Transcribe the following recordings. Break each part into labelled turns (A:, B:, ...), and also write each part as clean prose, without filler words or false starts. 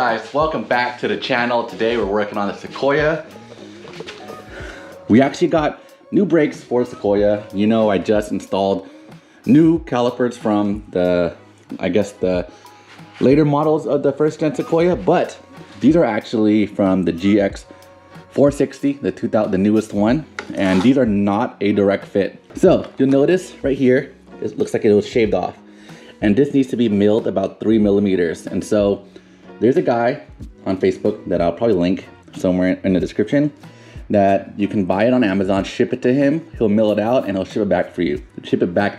A: guys, welcome back to the channel. Today we're working on the Sequoia. We actually got new brakes for the Sequoia. You know, I just installed new calipers from the later models of the first gen Sequoia, but these are actually from the GX460, the newest one, and these are not a direct fit. So you'll notice right here, it looks like it was shaved off, and this needs to be milled about 3 millimeters. And so there's a guy on Facebook that I'll probably link somewhere in the description that you can buy it on Amazon, ship it to him, he'll mill it out, and he'll ship it back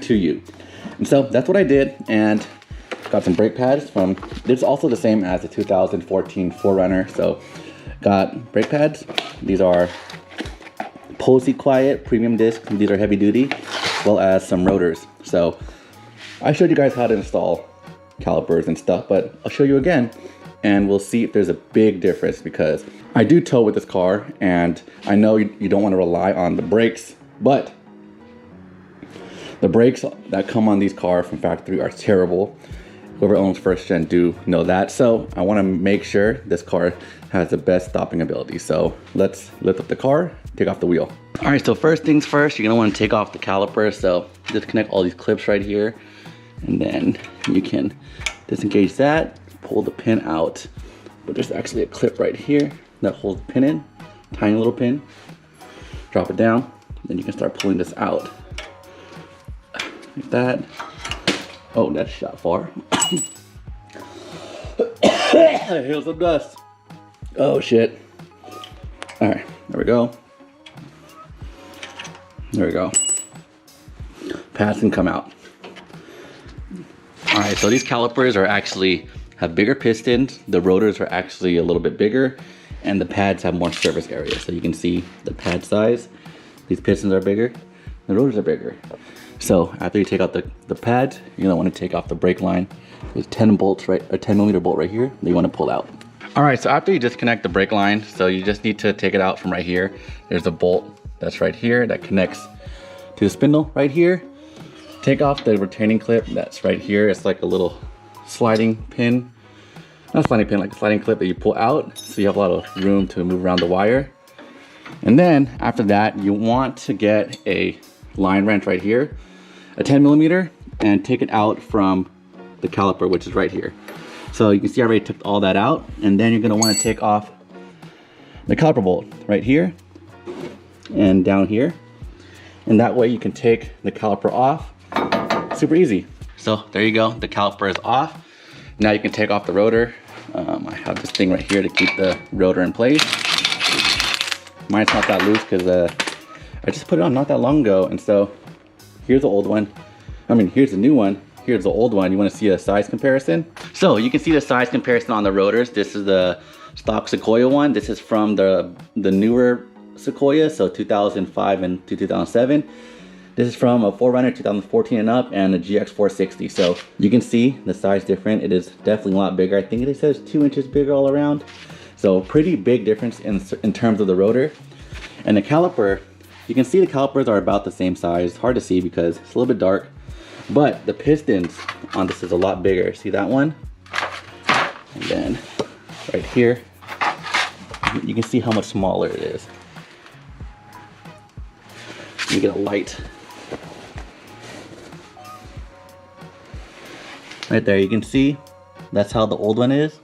A: to you. And so that's what I did, and got some brake pads from, this is also the same as the 2014 4Runner. So got brake pads. These are Posey Quiet premium disc. These are heavy duty, as well as some rotors. So I showed you guys how to install calipers and stuff, but I'll show you again and we'll see if there's a big difference, because I do tow with this car and I know you don't want to rely on the brakes, but the brakes that come on these cars from factory are terrible. Whoever owns first gen do know that. So I want to make sure this car has the best stopping ability. So let's lift up the car, take off the wheel. All right, so first things first, you're gonna want to take off the caliper. So disconnect all these clips right here, and then you can disengage that, pull the pin out. But there's actually a clip right here that holds the pin in, tiny little pin. Drop it down, then you can start pulling this out. Like that. Oh, that shot far. Here's some dust. Oh shit. All right, there we go. There we go. Pads can come out. All right, so these calipers have bigger pistons. The rotors are actually a little bit bigger, and the pads have more surface area. So you can see the pad size. These pistons are bigger, the rotors are bigger. So after you take out the pads, you're gonna want to take off the brake line. There's 10 bolts, right, a 10 millimeter bolt right here that you want to pull out. All right, so after you disconnect the brake line, so you just need to take it out from right here. There's a bolt that's right here that connects to the spindle right here. Take off the retaining clip that's right here. It's like a little sliding pin. Not a sliding pin, like a sliding clip that you pull out, so you have a lot of room to move around the wire. And then after that, you want to get a line wrench right here, a 10 millimeter, and take it out from the caliper, which is right here. So you can see I already took all that out, and then you're gonna want to take off the caliper bolt right here and down here. And that way you can take the caliper off. Super easy. So there you go, the caliper is off. Now you can take off the rotor. I have this thing right here to keep the rotor in place. Mine's not that loose because I just put it on not that long ago. And so here's the old one. I mean, here's the new one. Here's the old one. You want to see a size comparison? So you can see the size comparison on the rotors. This is the stock Sequoia one. This is from the newer Sequoia, so 2005 and 2007. This is from a 4Runner 2014 and up, and a GX460. So you can see the size different. It is definitely a lot bigger. I think it says 2 inches bigger all around. So pretty big difference in terms of the rotor. And the caliper, you can see the calipers are about the same size. It's hard to see because it's a little bit dark, but the pistons on this is a lot bigger. See that one? And then right here, you can see how much smaller it is. Let me get a light. Right there, you can see that's how the old one is,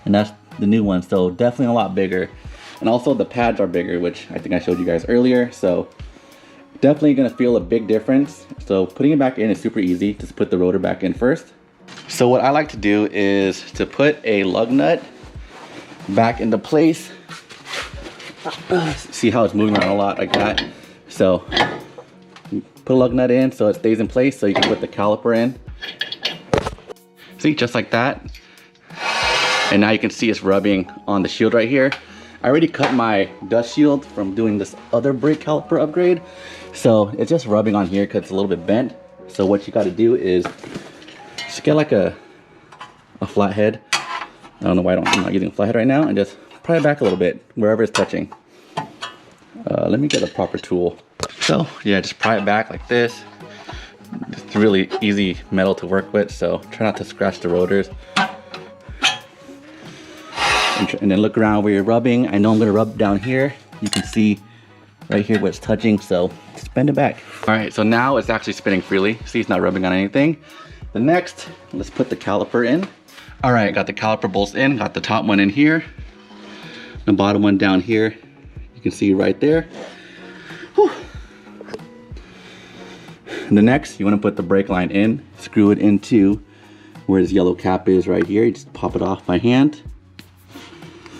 A: and that's the new one. So definitely a lot bigger. And also the pads are bigger, which I think I showed you guys earlier. So definitely gonna feel a big difference. So putting it back in is super easy. Just put the rotor back in first. So what I like to do is to put a lug nut back into place. See how it's moving around a lot like that. So put a lug nut in so it stays in place, so you can put the caliper in. See, just like that. And now you can see it's rubbing on the shield right here. I already cut my dust shield from doing this other brake caliper upgrade. So it's just rubbing on here because it's a little bit bent. So what you got to do is just get like a flathead. I don't know why I'm not using a flathead right now, and just pry it back a little bit wherever it's touching. Let me get a proper tool. So yeah, just pry it back like this. It's really easy metal to work with, so try not to scratch the rotors. And then look around where you're rubbing. I know I'm gonna rub down here. You can see right here where it's touching, so just bend it back. All right, so now it's actually spinning freely. See, it's not rubbing on anything. The next, let's put the caliper in. All right, got the caliper bolts in, got the top one in here, the bottom one down here. You can see right there. Whew. And the next, you wanna put the brake line in, screw it into where this yellow cap is right here. You just pop it off by hand,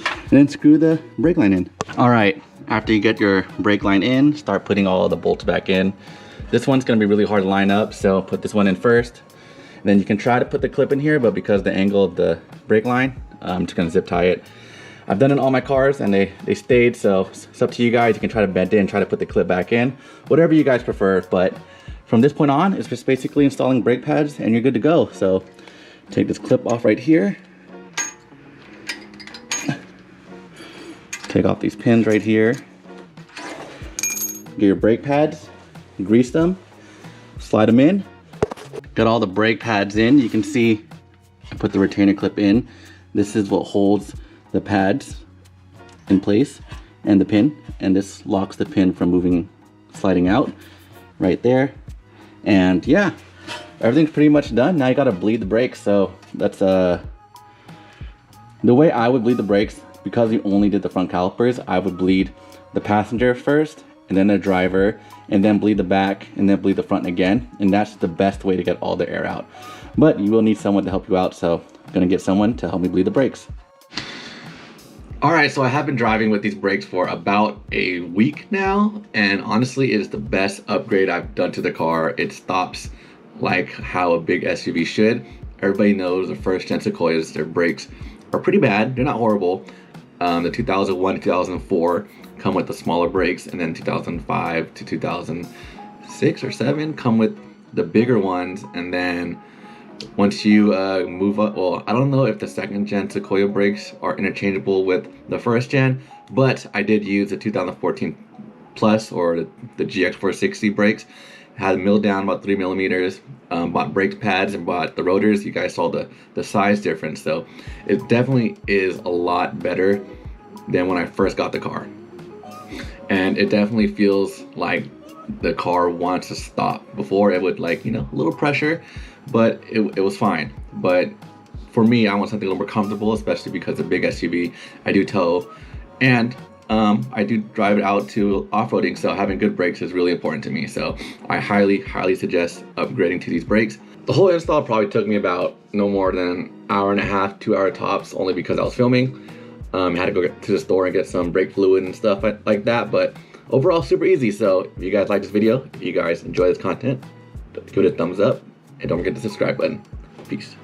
A: and then screw the brake line in. All right, after you get your brake line in, start putting all of the bolts back in. This one's gonna be really hard to line up, so put this one in first. And then you can try to put the clip in here, but because the angle of the brake line, I'm just gonna zip tie it. I've done it on all my cars and they stayed, so it's up to you guys. You can try to bend it and try to put the clip back in, whatever you guys prefer. But from this point on, it's just basically installing brake pads and you're good to go. So take this clip off right here. Take off these pins right here. Get your brake pads, grease them, slide them in. Got all the brake pads in. You can see I put the retainer clip in. This is what holds the pads in place and the pin. And this locks the pin from moving, sliding out right there. And yeah, everything's pretty much done. Now you gotta bleed the brakes. So that's the way I would bleed the brakes, because we only did the front calipers, I would bleed the passenger first, and then the driver, and then bleed the back, and then bleed the front again. And that's the best way to get all the air out. But you will need someone to help you out, so I'm gonna get someone to help me bleed the brakes. All right, so I have been driving with these brakes for about a week now, and honestly, it is the best upgrade I've done to the car. It stops like how a big SUV should. Everybody knows the first gen Sequoias, their brakes are pretty bad. They're not horrible. The 2001 to 2004 come with the smaller brakes, and then 2005 to 2006 or 7 come with the bigger ones. And then once you move up, well, I don't know if the second gen Sequoia brakes are interchangeable with the first gen, but I did use the 2014 Plus or the GX460 brakes. Had milled down about 3 millimeters, bought brake pads and bought the rotors. You guys saw the size difference, so it definitely is a lot better than when I first got the car. And it definitely feels like the car wants to stop. Before it would, like, you know, a little pressure, but it was fine. But for me, I want something a little more comfortable, especially because a big SUV, I do tow, and I do drive it out to off-roading, so having good brakes is really important to me. So I highly suggest upgrading to these brakes. The whole install probably took me about no more than an hour and a half, 2 hour tops, only because I was filming. I had to go to the store and get some brake fluid and stuff like that, but overall super easy. So if you guys like this video, if you guys enjoy this content, give it a thumbs up, and don't forget the subscribe button. Peace.